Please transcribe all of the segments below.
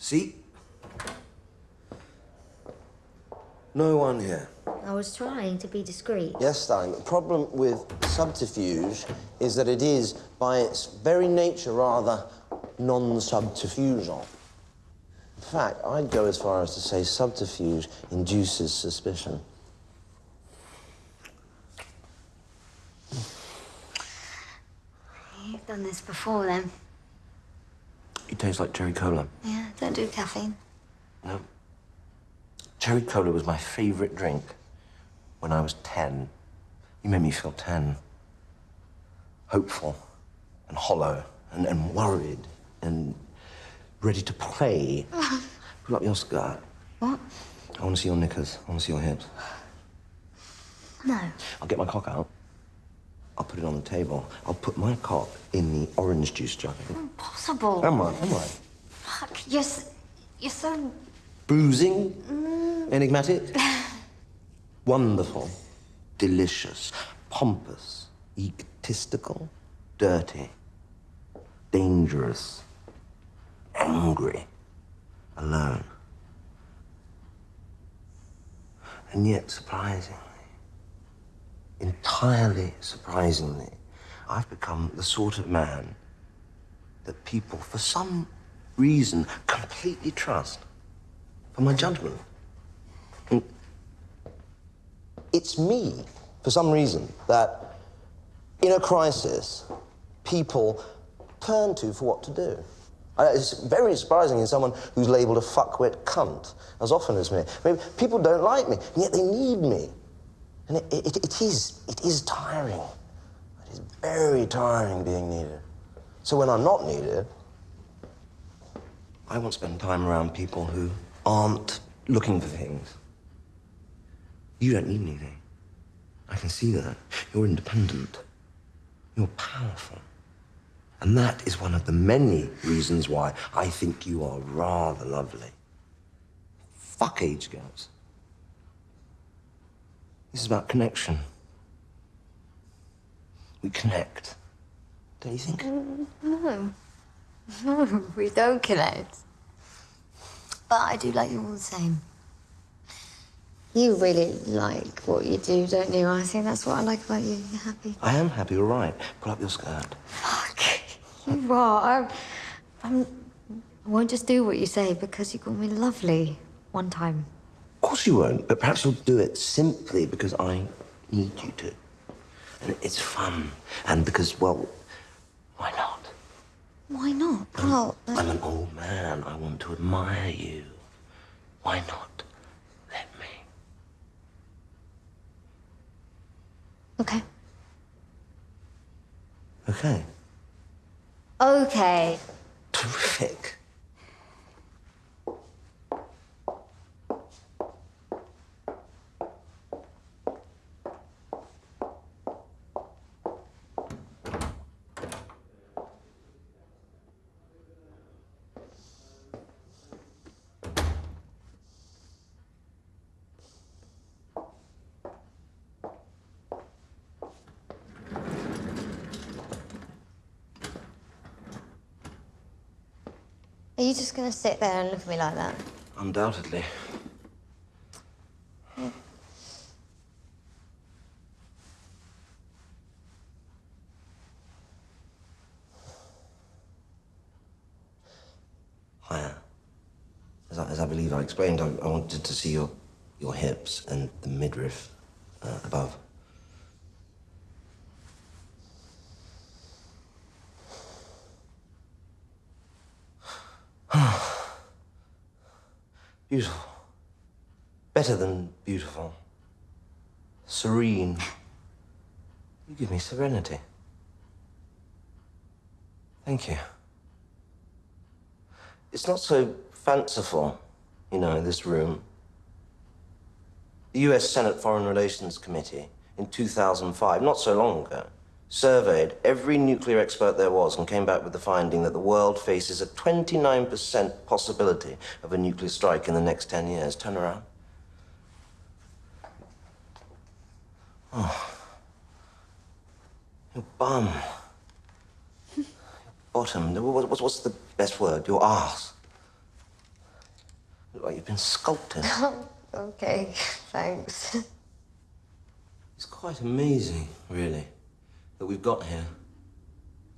See? No one here. I was trying to be discreet. Yes, darling. The problem with subterfuge is that it is, by its very nature, rather non-subterfugal. In fact, I'd go as far as to say subterfuge induces suspicion. You've done this before, then. You taste like cherry cola. Yeah, don't do caffeine. No. Cherry cola was my favourite drink when I was 10. You made me feel 10. Hopeful and hollow and worried and ready to play. Pull up your skirt. What? I want to see your knickers. I want to see your hips. No. I'll get my cock out. I'll put it on the table. I'll put my cock in the orange juice jar. Impossible. Am I? Fuck, you're so... Bruising? Enigmatic? Wonderful. Delicious. Pompous. Egotistical. Dirty. Dangerous. Angry. Alone. And yet, surprisingly, entirely surprisingly, I've become the sort of man that people, for some reason, completely trust for my judgment. And It's me, for some reason, that in a crisis, people turn to for what to do. It's very surprising in someone who's labelled a fuckwit cunt as often as me. I mean, people don't like me, and yet they need me. And it is tiring. It is very tiring being needed. So when I'm not needed... I want to spend time around people who aren't looking for things. You don't need anything. I can see that. You're independent. You're powerful. And that is one of the many reasons why I think you are rather lovely. Fuck age gaps. This is about connection. We connect. Don't you think? No. No, we don't connect. But I do like you all the same. You really like what you do, don't you? I think that's what I like about you. You're happy. I am happy, all right. Pull up your skirt. Fuck. You are. I won't just do what you say because you called me lovely one time. Of course you won't, but perhaps you'll do it simply because I need you to. And it's fun. And because, well, why not? Why not? Well, I'm an old man. I want to admire you. Why not? Let me. okay. Okay. Okay. Terrific. Are you just going to sit there and look at me like that? Undoubtedly. Higher. As I believe I explained, I wanted to see your hips and the midriff above. Beautiful. Better than beautiful. Serene. You give me serenity. Thank you. It's not so fanciful, you know, this room. The US Senate Foreign Relations Committee in 2005, not so long ago, surveyed every nuclear expert there was and came back with the finding that the world faces a 29% possibility of a nuclear strike in the next 10 years. Turn around. Oh. Your bum. Your bottom. What's the best word? Your arse. Look like you've been sculpted. Okay, thanks. It's quite amazing, really, that we've got here.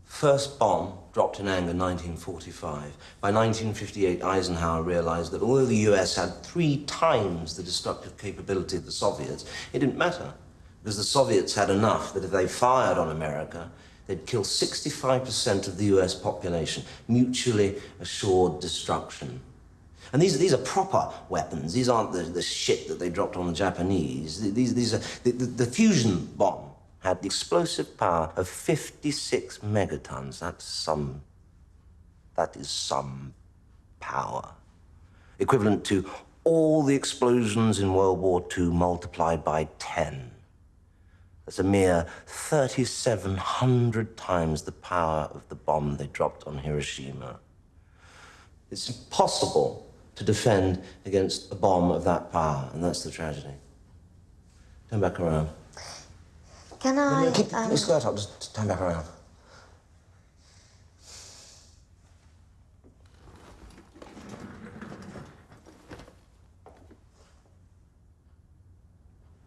First bomb dropped in anger, 1945. By 1958, Eisenhower realized that although the US had 3 times the destructive capability of the Soviets, it didn't matter, because the Soviets had enough that if they fired on America, they'd kill 65% of the US population. Mutually assured destruction. And these are proper weapons. These aren't the shit that they dropped on the Japanese. These are... The fusion bomb had the explosive power of 56 megatons. That is some power. Equivalent to all the explosions in World War II multiplied by 10. That's a mere 3,700 times the power of the bomb they dropped on Hiroshima. It's impossible to defend against a bomb of that power, and that's the tragedy. Turn back around. Can I... No, keep your skirt up, just turn back around.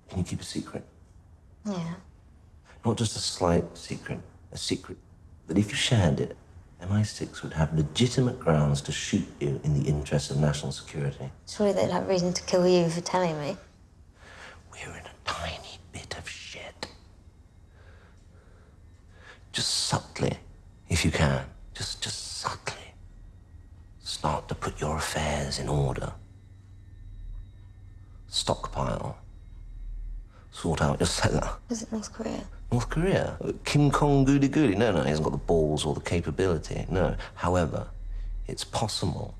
Can you keep a secret? Yeah. Not just a slight secret, a secret that if you shared it, MI6 would have legitimate grounds to shoot you in the interest of national security. Surely they'd have reason to kill you for telling me. We're in a tiny bit of shit. Just subtly, if you can, just subtly, start to put your affairs in order. Stockpile. Sort out your cellar. Is it North Korea? North Korea? Kim Kong Goody Goody? No, he hasn't got the balls or the capability. No. However, it's possible.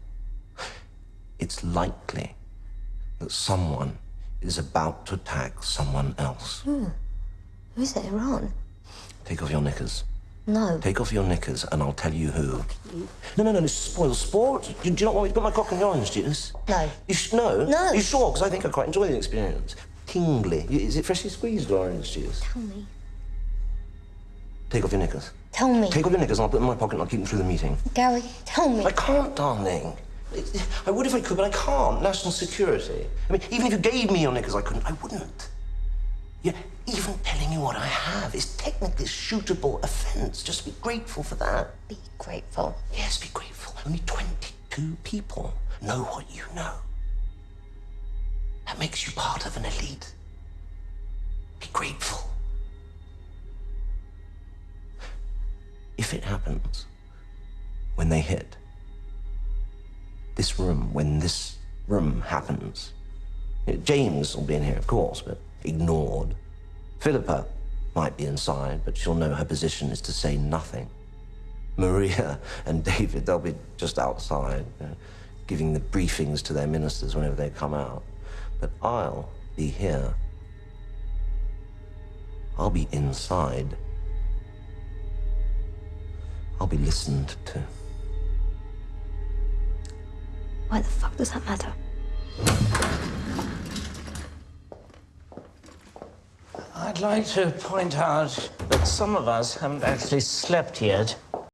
It's likely that someone is about to attack someone else. Who's it, Iran? Take off your knickers. No. Take off your knickers and I'll tell you who. No, this spoils sport. Do you not want me to put my cock in your orange juice? No. No? No. You sure? Because I think I quite enjoy the experience. Tingly. Is it freshly squeezed or orange juice? Tell me. Take off your knickers. Tell me. Take off your knickers and I'll put them in my pocket and I'll keep them through the meeting. Gary, tell me. I can't, darling. I would if I could, but I can't. National security. I mean, even if you gave me your knickers, I couldn't. I wouldn't. Yeah, even telling you what I have is technically a shootable offence. Just be grateful for that. Be grateful. Yes, be grateful. Only 22 people know what you know. That makes you part of an elite. Be grateful. If it happens, when they hit this room, when this room happens, James will be in here, of course, but ignored. Philippa might be inside, but she'll know her position is to say nothing. Maria and David, they'll be just outside, giving the briefings to their ministers whenever they come out. But I'll be here. I'll be inside. I'll be listened to. Why the fuck does that matter? I'd like to point out that some of us haven't actually slept yet.